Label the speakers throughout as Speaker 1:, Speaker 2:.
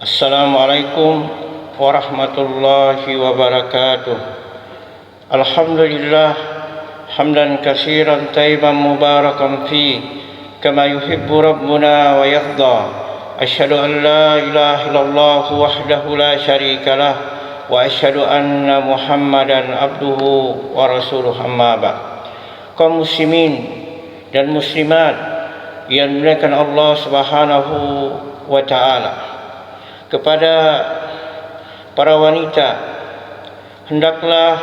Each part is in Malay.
Speaker 1: Assalamualaikum warahmatullahi wabarakatuh. Alhamdulillah hamdan katsiran tayyiban mubarakan fi kama yuhibbu rabbuna wa yarda. Asyhadu an la ilaha illallah wahdahu la syarika lah wa asyhadu anna Muhammadan abduhu wa rasuluh, amma ba'd. Kaum muslimin dan muslimat yang dimuliakan Allah Subhanahu wa taala, kepada para wanita, hendaklah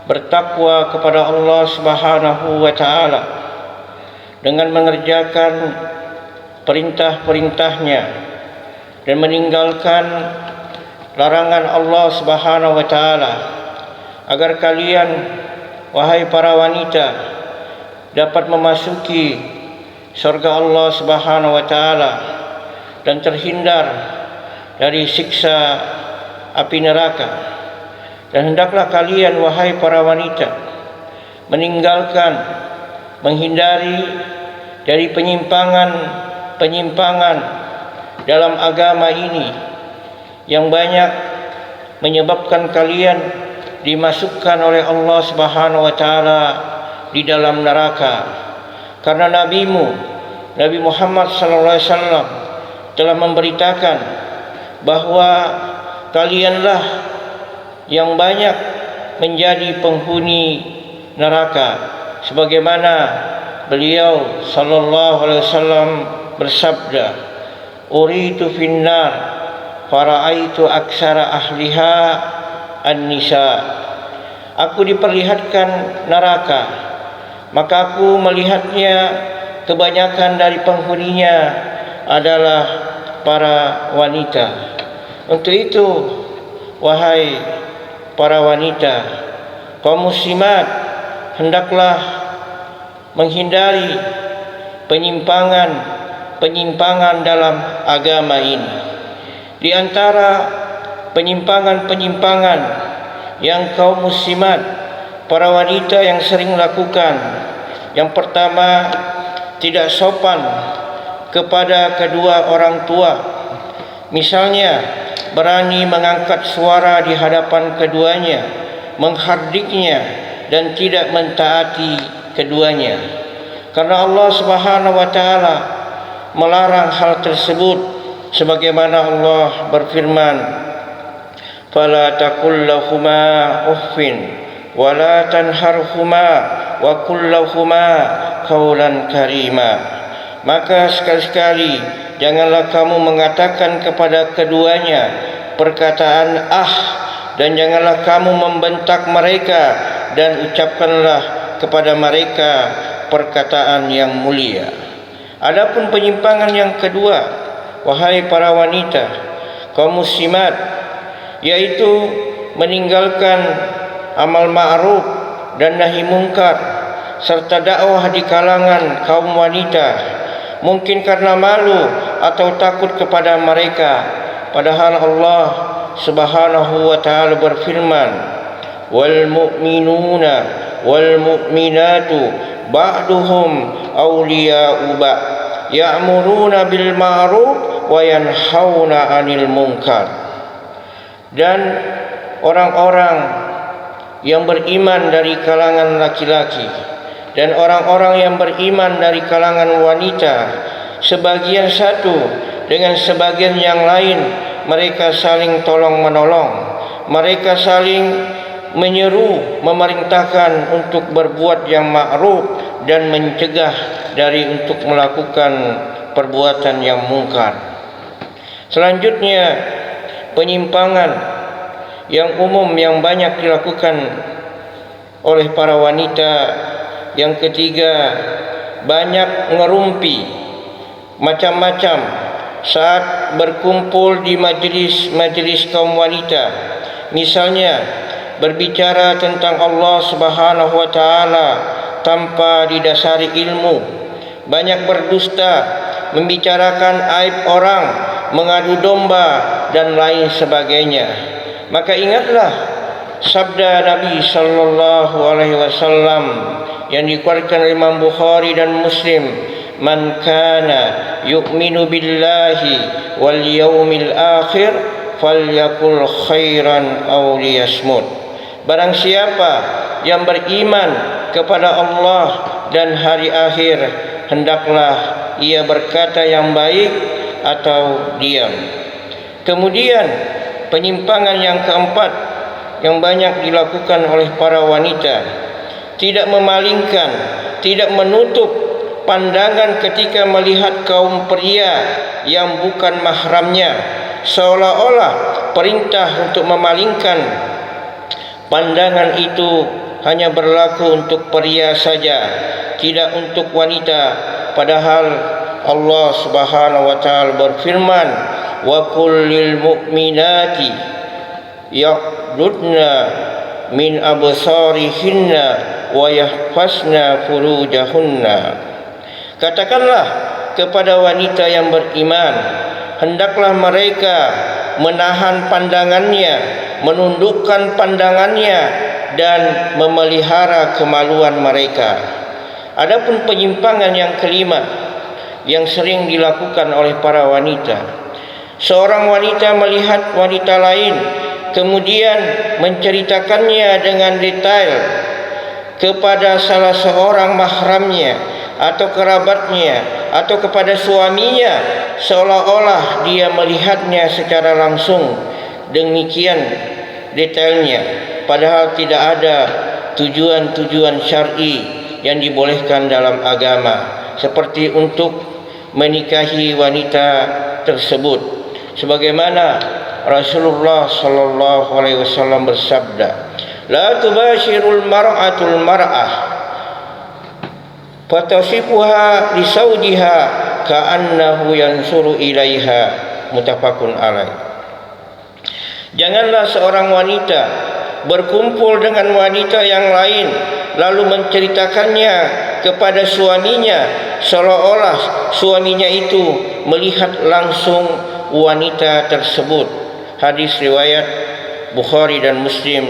Speaker 1: bertakwa kepada Allah Subhanahu wa taala dengan mengerjakan perintah-perintahnya dan meninggalkan larangan Allah Subhanahu wa taala, agar kalian, wahai para wanita, dapat memasuki surga Allah Subhanahu wa taala dan terhindar dari siksa api neraka. Dan hendaklah kalian, wahai para wanita, menghindari dari penyimpangan dalam agama ini yang banyak menyebabkan kalian dimasukkan oleh Allah Subhanahu wa taala di dalam neraka. Karena nabimu, Nabi Muhammad sallallahu alaihi wasallam, telah memberitakan bahwa kalianlah yang banyak menjadi penghuni neraka, sebagaimana beliau sallallahu alaihi wasallam bersabda, uritu finnar faraitu aksara ahliha an-nisa. Aku diperlihatkan neraka, maka aku melihatnya kebanyakan dari penghuninya adalah para wanita. Untuk itu, wahai para wanita, kaum muslimat, hendaklah menghindari penyimpangan dalam agama ini. Di antara penyimpangan yang kaum muslimat, para wanita yang sering lakukan, yang pertama, tidak sopan kepada kedua orang tua. Misalnya, berani mengangkat suara di hadapan keduanya, menghardiknya, dan tidak mentaati keduanya. Karena Allah Subhanahu wa taala melarang hal tersebut, sebagaimana Allah berfirman, fala taqul lahuma uffin wa la tanharhuma wa qul lahuma qawlan karima. Maka sekali-sekali janganlah kamu mengatakan kepada keduanya perkataan dan janganlah kamu membentak mereka, dan ucapkanlah kepada mereka perkataan yang mulia. Adapun penyimpangan yang kedua, wahai para wanita, kaum muslimat, yaitu meninggalkan amal ma'ruf dan nahi mungkar serta dakwah di kalangan kaum wanita, mungkin karena malu atau takut kepada mereka, padahal Allah Subhanahu wa taala berfirman, wal mu'minuna wal mu'minatu ba'duhum awliya'u ba'd ya'muruna bil ma'ruf wa yanhauna 'anil munkar. Dan orang-orang yang beriman dari kalangan laki-laki dan orang-orang yang beriman dari kalangan wanita, sebagian satu dengan sebagian yang lain, mereka saling tolong-menolong, mereka saling menyeru, memerintahkan untuk berbuat yang ma'ruf dan mencegah dari untuk melakukan perbuatan yang mungkar. Selanjutnya, penyimpangan yang umum yang banyak dilakukan oleh para wanita. Yang ketiga, banyak ngerumpi macam-macam saat berkumpul di majlis kaum wanita. Misalnya, berbicara tentang Allah Subhanahu wa taala tanpa didasari ilmu, banyak berdusta, membicarakan aib orang, mengadu domba, dan lain sebagainya. Maka ingatlah sabda Nabi sallallahu alaihi wasallam yang dikeluarkan oleh Imam Bukhari dan Muslim, man kana yu'minu billahi wal yawmil akhir falyakul khairan aw liyasmut. Barang siapa yang beriman kepada Allah dan hari akhir, hendaklah ia berkata yang baik atau diam. Kemudian penyimpangan yang keempat yang banyak dilakukan oleh para wanita, tidak memalingkan, tidak menutup pandangan ketika melihat kaum pria yang bukan mahramnya, seolah-olah perintah untuk memalingkan pandangan itu hanya berlaku untuk pria saja, tidak untuk wanita. Padahal Allah Subhanahu wa taala berfirman, wa kullil mu'minati yaghdudna min absarihinna wa yahfazna furujahunna. Katakanlah kepada wanita yang beriman, hendaklah mereka menahan pandangannya, menundukkan pandangannya, dan memelihara kemaluan mereka. Adapun penyimpangan yang kelima yang sering dilakukan oleh para wanita, seorang wanita melihat wanita lain kemudian menceritakannya dengan detail kepada salah seorang mahramnya atau kerabatnya atau kepada suaminya, seolah-olah dia melihatnya secara langsung. Demikian detailnya, padahal tidak ada tujuan-tujuan syar'i yang dibolehkan dalam agama, seperti untuk menikahi wanita tersebut. Sebagaimana Rasulullah sallallahu alaihi wasallam bersabda, la tubashirul mar'atul mar'ah fatasifuha li zawjiha ka'annahu yansuru ilaiha, muttafaqun alaih. Janganlah seorang wanita berkumpul dengan wanita yang lain lalu menceritakannya kepada suaminya, seolah-olah suaminya itu melihat langsung wanita tersebut. Hadis riwayat Bukhari dan Muslim,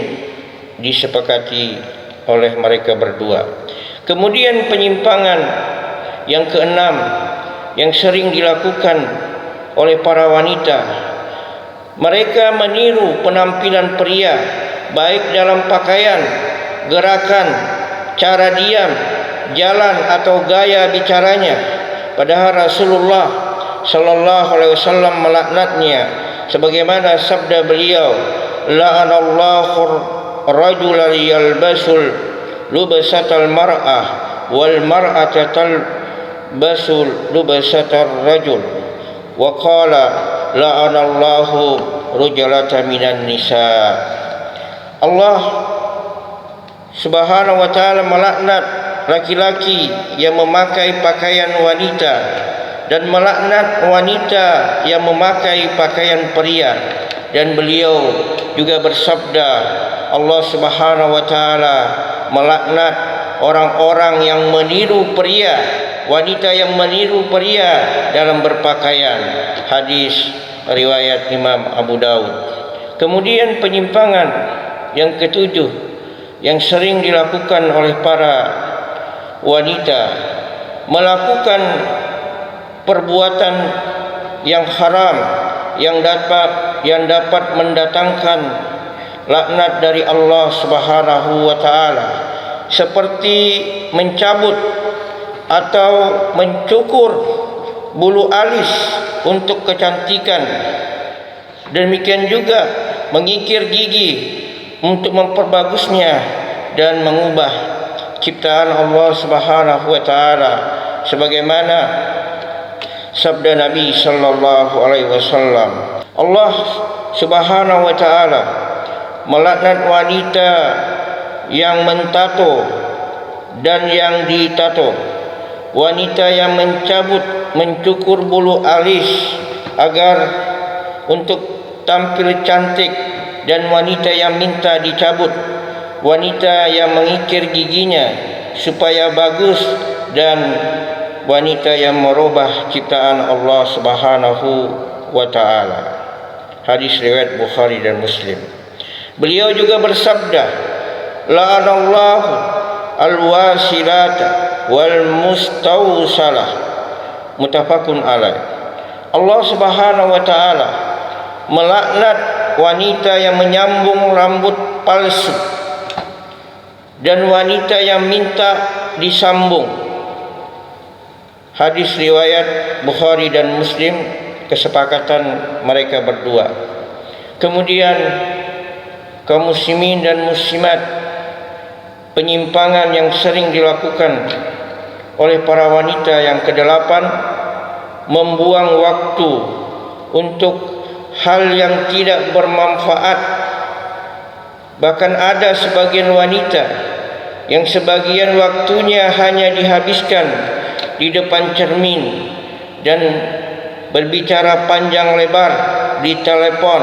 Speaker 1: disepakati oleh mereka berdua. Kemudian penyimpangan yang keenam yang sering dilakukan oleh para wanita, mereka meniru penampilan pria, baik dalam pakaian, gerakan, cara diam, jalan atau gaya bicaranya. Padahal Rasulullah sallallahu alaihi wasallam melaknatnya, sebagaimana sabda beliau, la'anallahu rajula yalbasul lubsatal mar'ah wal mar'ata talbasul lubsatar rajul, wa qala la'anallahu rujulata minan nisa. Allah Subhanahu wa taala melaknat laki-laki yang memakai pakaian wanita dan melaknat wanita yang memakai pakaian pria. Dan beliau juga bersabda, Allah Subhanahu wa taala melaknat orang-orang yang meniru pria, wanita yang meniru pria dalam berpakaian. Hadis riwayat Imam Abu Daud. Kemudian penyimpangan yang ketujuh yang sering dilakukan oleh para wanita, melakukan perbuatan yang haram yang dapat mendatangkan laknat dari Allah Subhanahu wa taala, seperti mencabut atau mencukur bulu alis untuk kecantikan. Demikian juga mengikir gigi untuk memperbagusnya dan mengubah ciptaan Allah Subhanahu wa taala, sebagaimana sabda Nabi sallallahu alaihi wasallam, Allah Subhanahu wa taala melaknat wanita yang mentato dan yang ditato, wanita yang mencabut, mencukur bulu alis agar untuk tampil cantik, dan wanita yang minta dicabut, wanita yang mengikir giginya supaya bagus, dan wanita yang merubah ciptaan Allah Subhanahu wa taala. Hadis riwayat Bukhari dan Muslim. Beliau juga bersabda, la'anallahu al-wasilata wal mustawsalah Muttafaqun alaih. Allah Subhanahu wa taala melaknat wanita yang menyambung rambut palsu dan wanita yang minta disambung. Hadis riwayat Bukhari dan Muslim, kesepakatan mereka berdua. Kemudian kaum muslimin dan muslimat, penyimpangan yang sering dilakukan oleh para wanita yang kedelapan, membuang waktu untuk hal yang tidak bermanfaat. Bahkan ada sebagian wanita yang sebagian waktunya hanya dihabiskan di depan cermin dan berbicara panjang lebar di telepon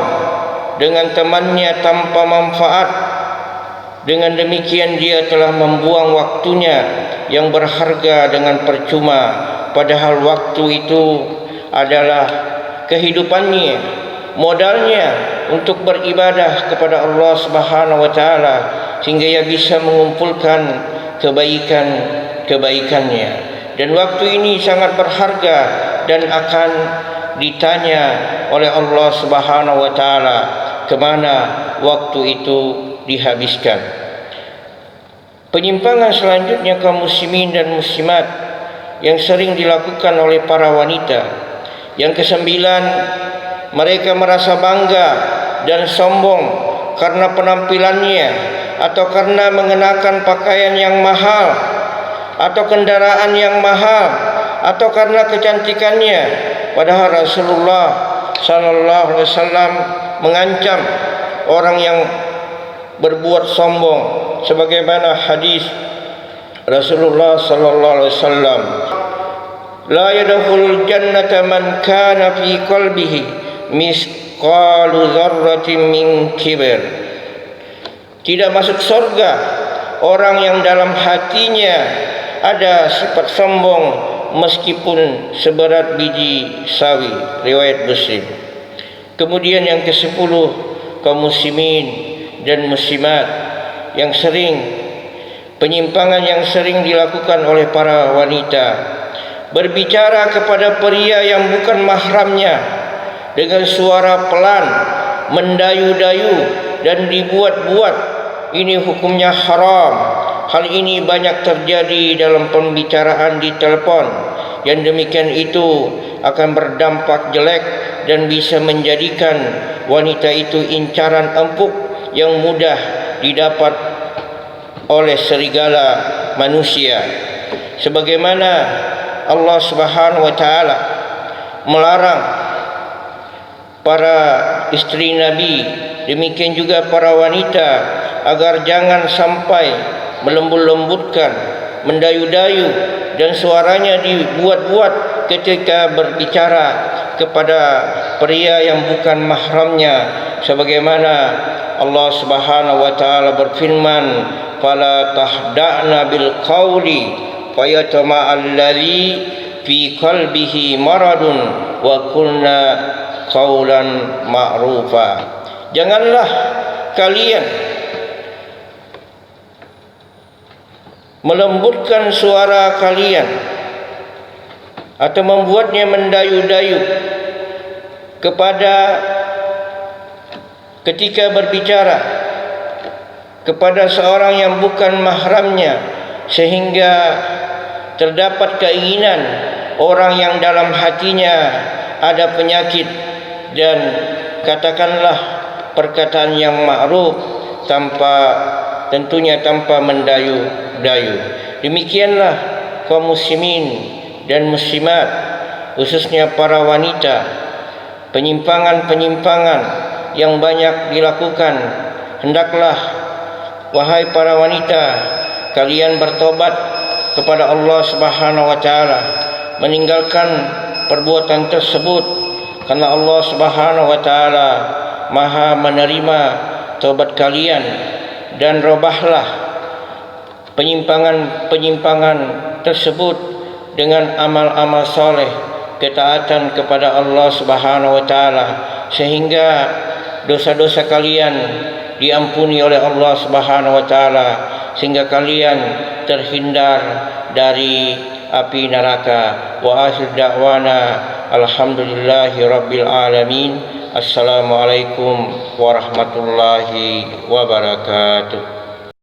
Speaker 1: dengan temannya tanpa manfaat. Dengan demikian dia telah membuang waktunya yang berharga dengan percuma, padahal waktu itu adalah kehidupannya, modalnya untuk beribadah kepada Allah Subhanahu wa taala, sehingga ia bisa mengumpulkan kebaikannya. Dan waktu ini sangat berharga dan akan ditanya oleh Allah Subhanahu wa taala kemana waktu itu dihabiskan. Penyimpangan selanjutnya kaum muslimin dan muslimat yang sering dilakukan oleh para wanita. Yang kesembilan, mereka merasa bangga dan sombong karena penampilannya, atau karena mengenakan pakaian yang mahal, atau kendaraan yang mahal, atau karena kecantikannya. Padahal Rasulullah sallallahu alaihi wasallam mengancam orang yang berbuat sombong, sebagaimana hadis Rasulullah sallallahu alaihi wasallam, la yadkhulul jannata man kana fi qalbihi misqalu dzarratin min kibr. Tidak masuk surga orang yang dalam hatinya ada sifat sombong meskipun seberat biji sawi. Riwayat Muslim. Kemudian yang ke-10, kaum muslimin dan muslimat yang sering, penyimpangan yang sering dilakukan oleh para wanita, berbicara kepada pria yang bukan mahramnya dengan suara pelan, mendayu-dayu dan dibuat-buat. Ini hukumnya haram. Hal ini banyak terjadi dalam pembicaraan di telepon. Yang demikian itu akan berdampak jelek dan bisa menjadikan wanita itu incaran empuk yang mudah didapat oleh serigala manusia. Sebagaimana Allah Subhanahu wa taala melarang para istri Nabi, demikian juga para wanita, agar jangan sampai melembut-lembutkan, mendayu-dayu dan suaranya dibuat-buat ketika berbicara kepada pria yang bukan mahramnya, sebagaimana Allah Subhanahu wa taala berfirman, fala tahda'na bil qawli fayatama'al ladzi fi qalbihi maradun wa qulna qawlan ma'rufa. Janganlah kalian melembutkan suara kalian atau membuatnya mendayu-dayu ketika berbicara kepada seorang yang bukan mahramnya, sehingga terdapat keinginan orang yang dalam hatinya ada penyakit, dan katakanlah perkataan yang ma'ruf tentunya tanpa mendayu-dayu. Demikianlah kaum muslimin dan muslimat, khususnya para wanita, penyimpangan-penyimpangan yang banyak dilakukan. Hendaklah, wahai para wanita, kalian bertobat kepada Allah Subhanahu wa taala, meninggalkan perbuatan tersebut, karena Allah Subhanahu wa taala Maha menerima taubat kalian. Dan robahlah penyimpangan-penyimpangan tersebut dengan amal-amal soleh, ketaatan kepada Allah Subhanahu wa taala, sehingga dosa-dosa kalian diampuni oleh Allah Subhanahu wa taala, sehingga kalian terhindar dari api neraka. wa akhir da'wana alhamdulillahi rabbil alamin. Assalamualaikum warahmatullahi wabarakatuh.